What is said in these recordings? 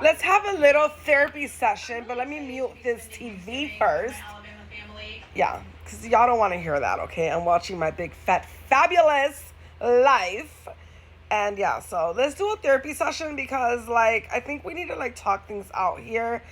Let's have a little therapy session, but let me mute this TV first. Yeah, because y'all don't want to hear that, okay? I'm watching my big, fat, fabulous life. And yeah, so let's do a therapy session because, like, I think we need to, like, talk things out here.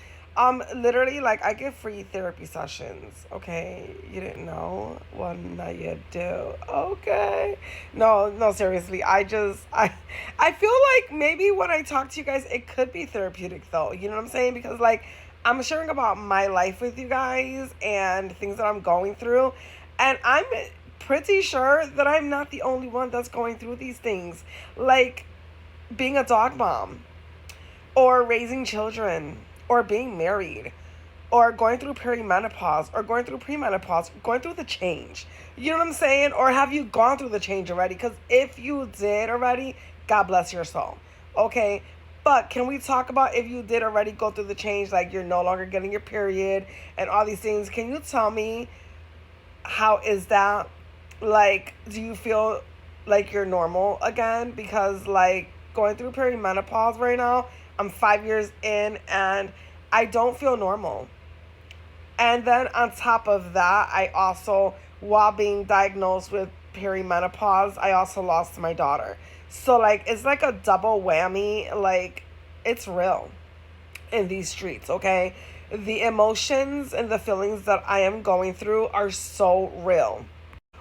Literally, like, I give free therapy sessions, okay? You didn't know? Well, now you do, okay? No, seriously, I feel like maybe when I talk to you guys, it could be therapeutic, though. You know what I'm saying? Because, like, I'm sharing about my life with you guys and things that I'm going through. And I'm pretty sure that I'm not the only one that's going through these things. Like being a dog mom, or raising children, or being married, or going through perimenopause, or going through premenopause, going through the change. You know what I'm saying? Or have you gone through the change already? Because if you did already, God bless your soul. Okay? But can we talk about if you did already go through the change, like you're no longer getting your period and all these things? Can you tell me how is that? Like, do you feel like you're normal again? Because, like, going through perimenopause right now, I'm 5 years in and I don't feel normal. And then on top of that, I also, while being diagnosed with perimenopause, I also lost my daughter. So, like, it's like a double whammy. Like, it's real in these streets, okay? The emotions and the feelings that I am going through are so real.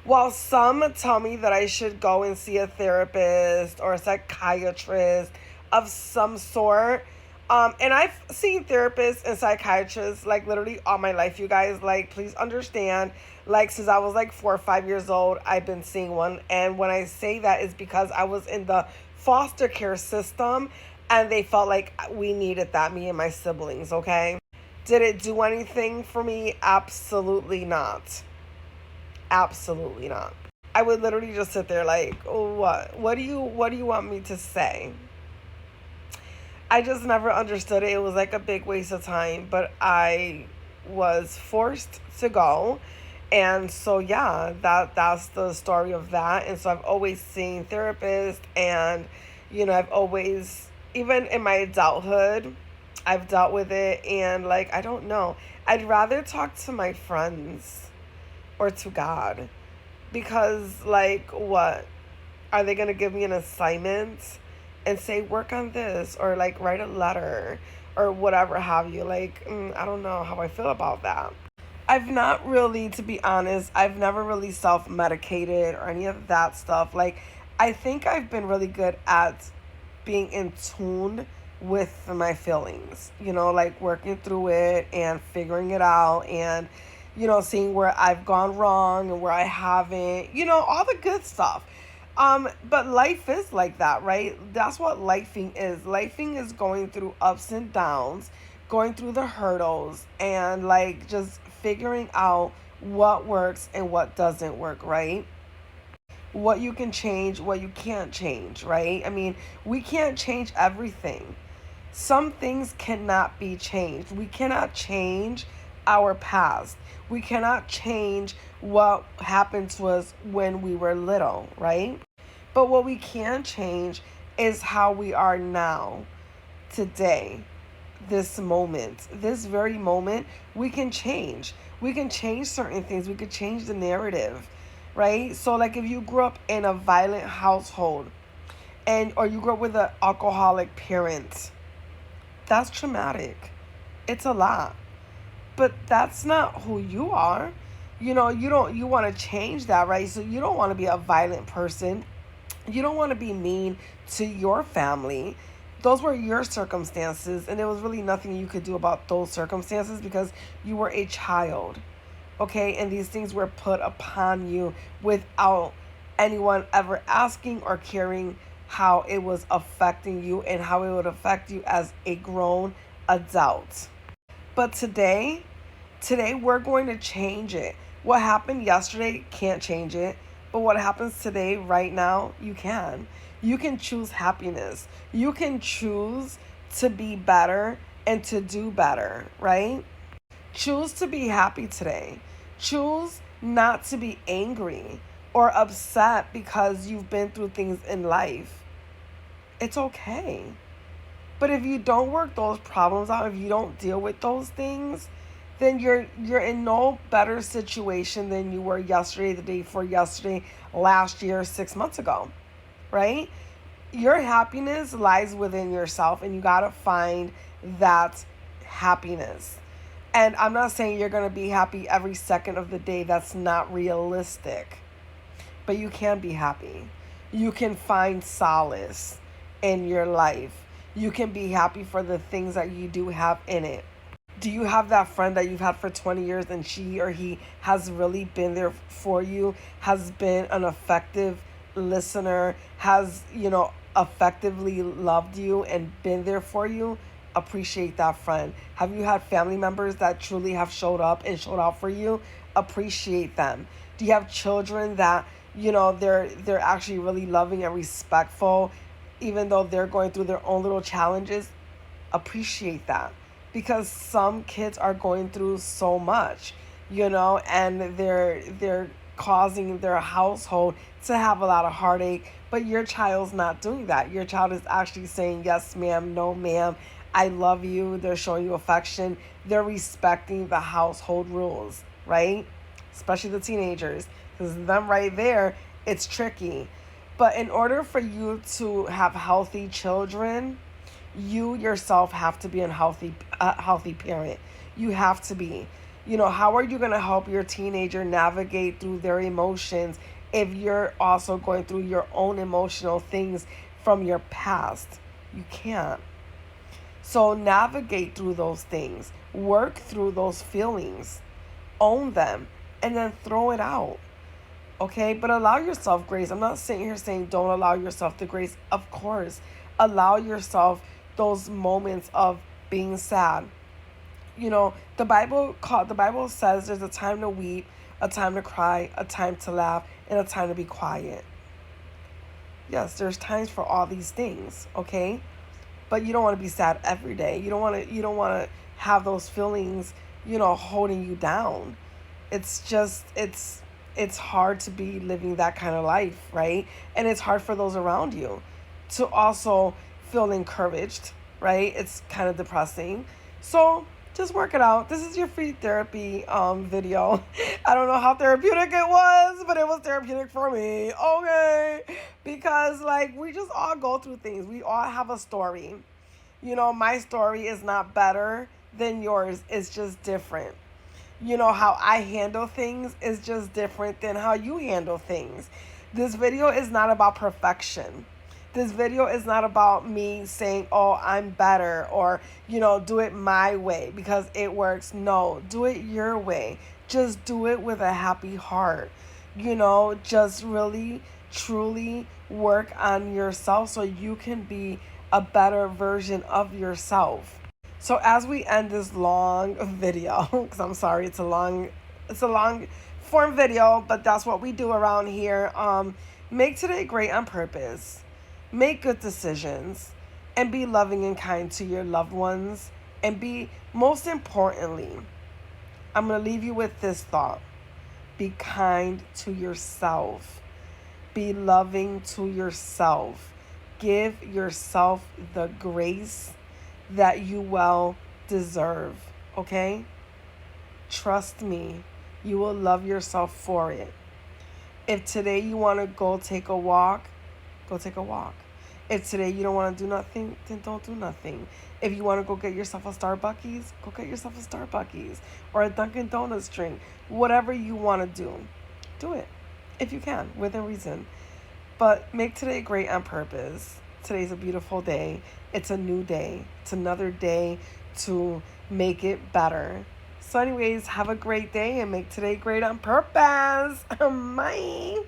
While some tell me that I should go and see a therapist or a psychiatrist of some sort, and I've seen therapists and psychiatrists like literally all my life, you guys. Like, please understand, like, since I was like 4 or 5 years old, I've been seeing one. And when I say that, is because I was in the foster care system and they felt like we needed that, me and my siblings, okay? Did it do anything for me? Absolutely not. Absolutely not. I would literally just sit there like, oh, what? What do you want me to say? I just never understood it. It was like a big waste of time, but I was forced to go. And so yeah, that's the story of that. And so I've always seen therapists and I've always, even in my adulthood, I've dealt with it, and like I don't know. I'd rather talk to my friends or to God. Because, like, what? Are they going to give me an assignment and say, work on this, or, like, write a letter, or whatever have you? Like, I don't know how I feel about that. I've not really, to be honest, I've never really self medicated or any of that stuff. Like, I think I've been really good at being in tune with my feelings, like working through it and figuring it out, and seeing where I've gone wrong and where I haven't, all the good stuff. But life is like that, right? That's what lifing is. Lifing is going through ups and downs, going through the hurdles, and like just figuring out what works and what doesn't work, right? What you can change, what you can't change, right? I mean, we can't change everything. Some things cannot be changed. We cannot change our past. We cannot change what happened to us when we were little, right? But what we can change is how we are now, today, this moment, this very moment. We can change. We can change certain things. We could change the narrative, right? So, like, if you grew up in a violent household, or you grew up with an alcoholic parent, that's traumatic. It's a lot. But that's not who you are. You want to change that, right? So you don't want to be a violent person. You don't want to be mean to your family. Those were your circumstances, and there was really nothing you could do about those circumstances because you were a child. Okay? And these things were put upon you without anyone ever asking or caring how it was affecting you and how it would affect you as a grown adult. But today we're going to change it. What happened yesterday can't change it, but what happens today, right now, you can. You can choose happiness. You can choose to be better and to do better, right? Choose to be happy today. Choose not to be angry or upset because you've been through things in life. It's okay. But if you don't work those problems out, if you don't deal with those things, then you're in no better situation than you were yesterday, the day before yesterday, last year, 6 months ago, right? Your happiness lies within yourself, and you got to find that happiness. And I'm not saying you're going to be happy every second of the day. That's not realistic. But you can be happy. You can find solace in your life. You can be happy for the things that you do have in it. Do you have that friend that you've had for 20 years and she or he has really been there for you, has been an effective listener, has, effectively loved you and been there for you? Appreciate that friend. Have you had family members that truly have showed up and showed out for you? Appreciate them. Do you have children that, they're actually really loving and respectful, even though they're going through their own little challenges? Appreciate that. Because some kids are going through so much, and they're causing their household to have a lot of heartache. But your child's not doing that. Your child is actually saying, yes, ma'am, no, ma'am, I love you. They're showing you affection. They're respecting the household rules, right? Especially the teenagers. Because them right there, it's tricky. But in order for you to have healthy children, you yourself have to be a healthy parent. You have to be. How are you going to help your teenager navigate through their emotions if you're also going through your own emotional things from your past? You can't. So navigate through those things. Work through those feelings. Own them. And then throw it out. Okay? But allow yourself grace. I'm not sitting here saying don't allow yourself the grace. Of course. Allow yourself those moments of being sad. The Bible says there's a time to weep, a time to cry, a time to laugh, and a time to be quiet. Yes, there's times for all these things, okay? But you don't want to be sad every day. You don't want to have those feelings, holding you down. It's just it's hard to be living that kind of life, right? And it's hard for those around you to also feel encouraged, right? It's kind of depressing. So just work it out. This is your free therapy video. I don't know how therapeutic it was, but it was therapeutic for me. Okay. Because we just all go through things. We all have a story. My story is not better than yours. It's just different. How I handle things is just different than how you handle things. This video is not about perfection. This video is not about me saying, oh, I'm better, or, do it my way because it works. No, do it your way. Just do it with a happy heart. Just really, truly work on yourself so you can be a better version of yourself. So as we end this long video, because I'm sorry, it's a long form video, but that's what we do around here. Make today great on purpose. Make good decisions and be loving and kind to your loved ones. And most importantly, I'm going to leave you with this thought. Be kind to yourself. Be loving to yourself. Give yourself the grace that you well deserve. Okay? Trust me, you will love yourself for it. If today you want to go take a walk, go take a walk. If today you don't want to do nothing, then don't do nothing. If you want to go get yourself a Starbucks, go get yourself a Starbucks or a Dunkin' Donuts drink. Whatever you want to do it. If you can, within reason. But make today great on purpose. Today's a beautiful day. It's a new day. It's another day to make it better. So anyways, have a great day and make today great on purpose. Bye.